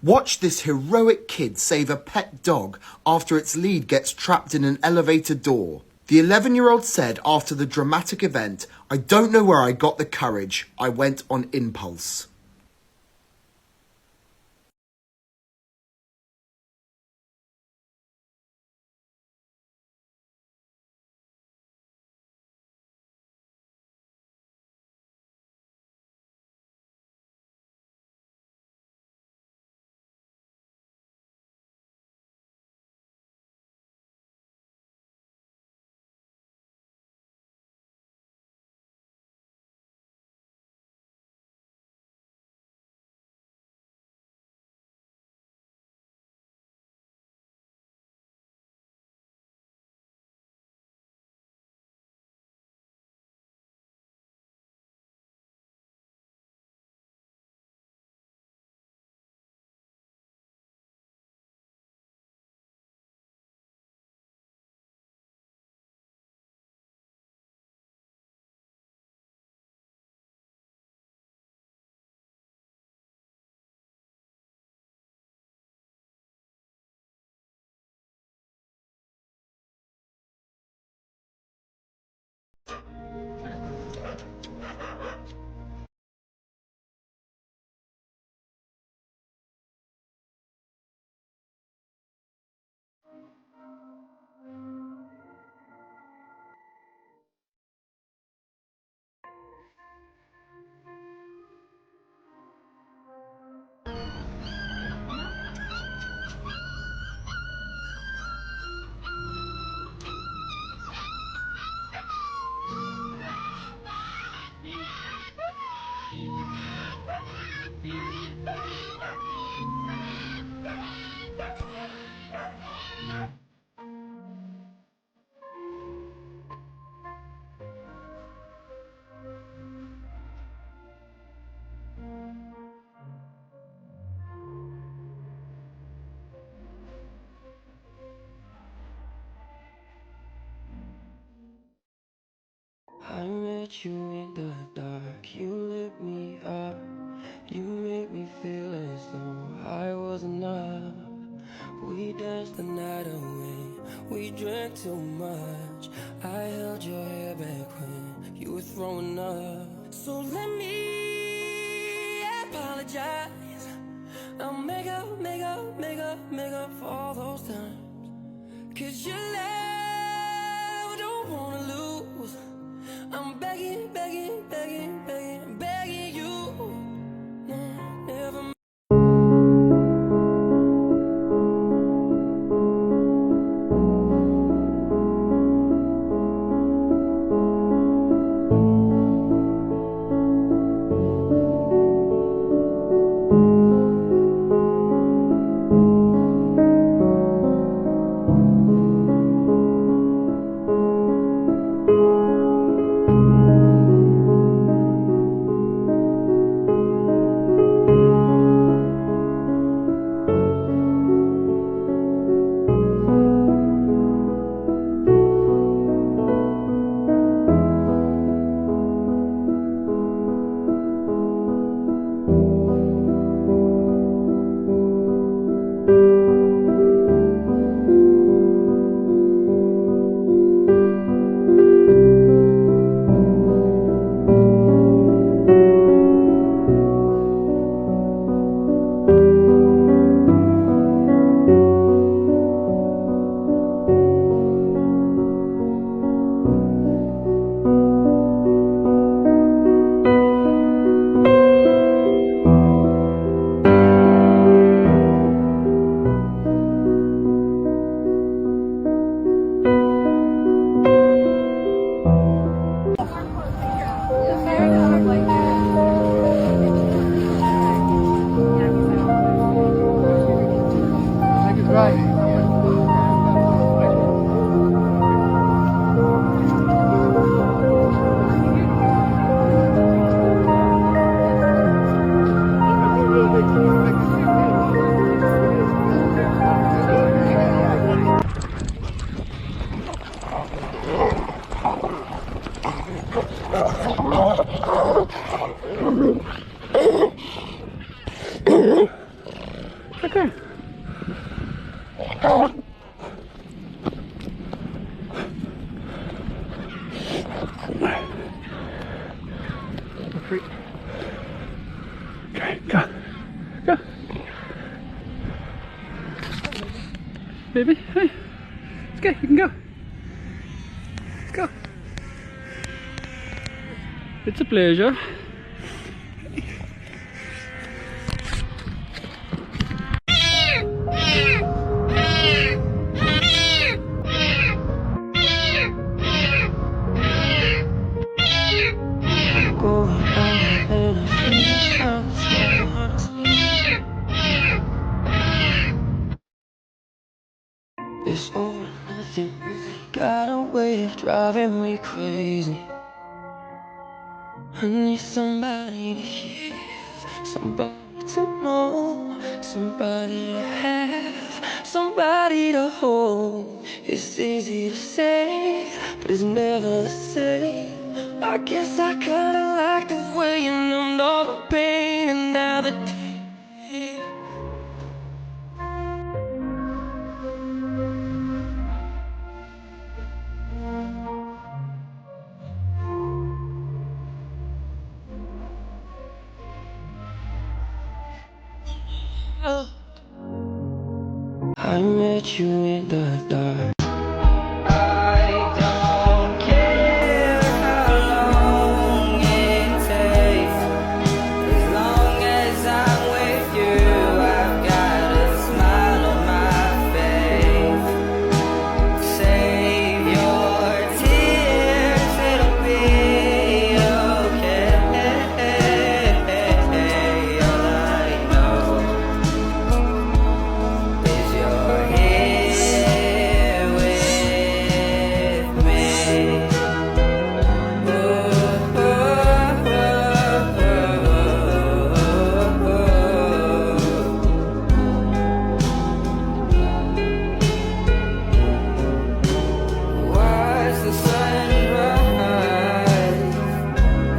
Watch this heroic kid save a pet dog after its lead gets trapped in an elevator door. The 11-year-old said after the dramatic event, "I don't know where I got the courage. I went on impulse." I met you in the dark, you lit me up. You made me feel as though I was enough. We danced the night away, we drank too much. I held your hair back when you were throwing up. So let me apologize. I'll make up for all those times. 'Cause your love, I don't wanna lose. I'm begging you. No, never mind. Okay. Free. Okay, go. Go. Baby, hey. It's okay, you can go. Let's go. It's a pleasure. Going out in a fish house. It's all or nothing. Got a way of driving me crazy. I need somebody to hear, somebody to know, somebody to have, somebody to hold. It's easy to say, but it's never the same. I guess I kinda like the way you numbed all the pain, and now the I met you in the dark. I don't care how long it takes, as long as I'm with you. I've got a smile on my face. Save your tears, it'll be okay. All I know is you're here with me. Watch the sunrise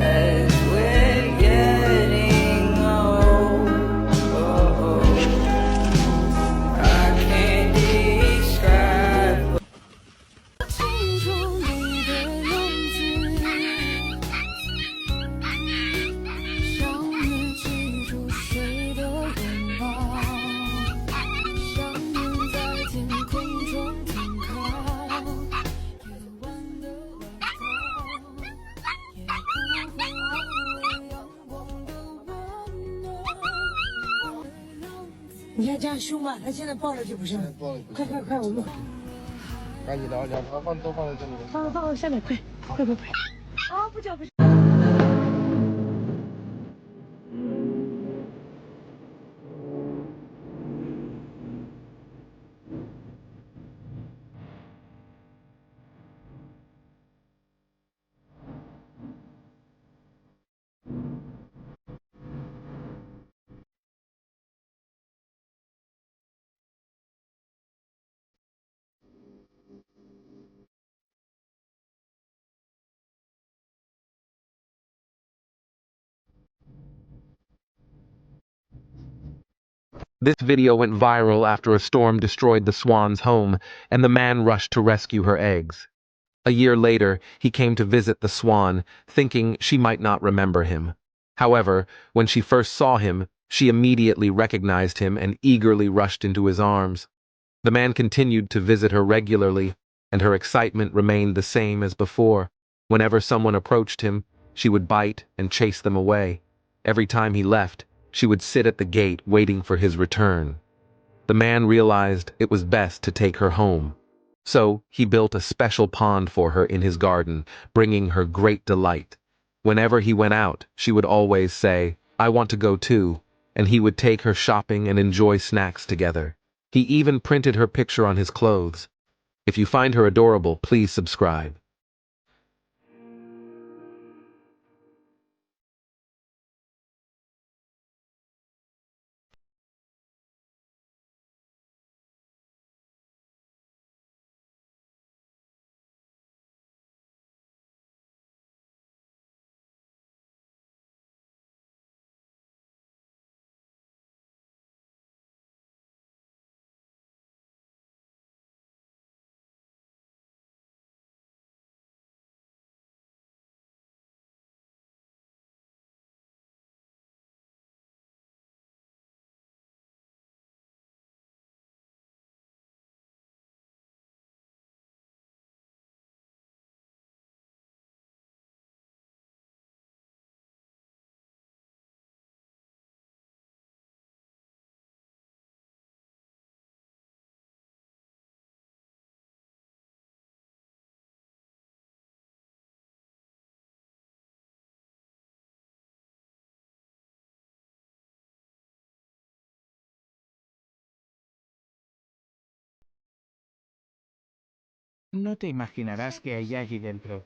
as we're getting old. I can't describe. 记住你的样子，想也记住谁的拥抱，想念在天空中停靠，夜晚的外套，也不会忘了阳光的温暖。你看这样凶吧，他现在抱着就不是了。快快快，我们赶紧的，两盘饭都放在这里。放下面，快快快快！啊，不叫不叫。This video went viral after a storm destroyed the swan's home, and the man rushed to rescue her eggs. A year later, he came to visit the swan, thinking she might not remember him. However, when she first saw him, she immediately recognized him and eagerly rushed into his arms. The man continued to visit her regularly, and her excitement remained the same as before. Whenever someone approached him, she would bite and chase them away. Every time he left, she would sit at the gate waiting for his return. The man realized it was best to take her home. So he built a special pond for her in his garden, bringing her great delight. Whenever he went out, she would always say, "I want to go too," and he would take her shopping and enjoy snacks together. He even printed her picture on his clothes. If you find her adorable, please subscribe. No te imaginarás qué hay allí dentro.